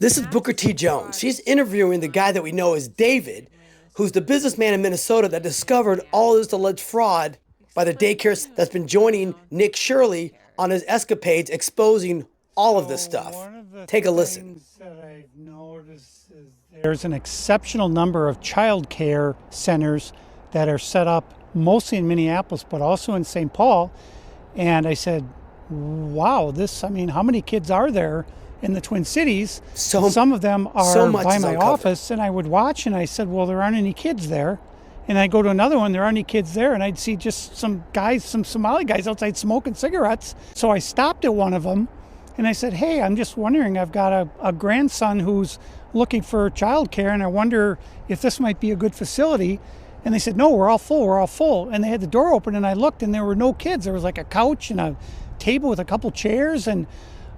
This is Booker T. Jones. She's interviewing the guy that we know as David, who's the businessman in Minnesota that discovered all this alleged fraud by the daycare that's been joining Nick Shirley on his escapades, exposing all of this stuff. Take a listen. That I've noticed is there's an exceptional number of child care centers that are set up mostly in Minneapolis, but also in Saint Paul. And I said, wow, how many kids are there in the Twin Cities? Some of them are by my office, and I would watch, and I said, well, there aren't any kids there. And I'd go to another one, there aren't any kids there, and I'd see just some Somali guys outside smoking cigarettes. So I stopped at one of them, and I said, hey, I'm just wondering, I've got a grandson who's looking for childcare, and I wonder if this might be a good facility. And they said, no, we're all full. And they had the door open, and I looked, and there were no kids. There was like a couch and a table with a couple chairs, and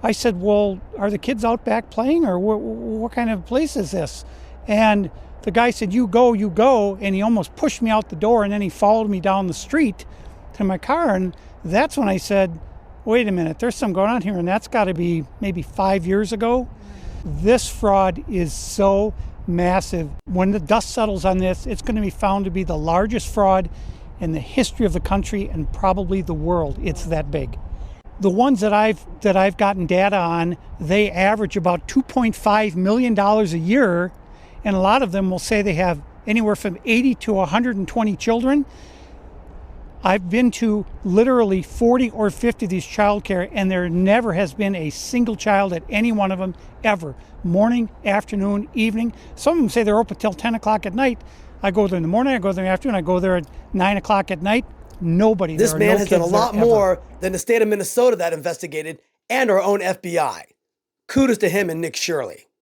I said, well, are the kids out back playing, or what kind of place is this? And the guy said, you go, and he almost pushed me out the door, and then he followed me down the street to my car, and that's when I said, wait a minute, there's something going on here, and that's got to be maybe 5 years ago. This fraud is so massive. When the dust settles on this, it's going to be found to be the largest fraud in the history of the country and probably the world. It's that big. The ones that I've gotten data on, they average about $2.5 million a year, and a lot of them will say they have anywhere from 80 to 120 children. I've been to literally 40 or 50 of these childcare, and there never has been a single child at any one of them ever. Morning, afternoon, evening. Some of them say they're open till 10 o'clock at night. I go there in the morning, I go there in the afternoon, I go there at 9 o'clock at night. Nobody. This man has done a lot more than the state of Minnesota that investigated and our own FBI. Kudos to him and Nick Shirley.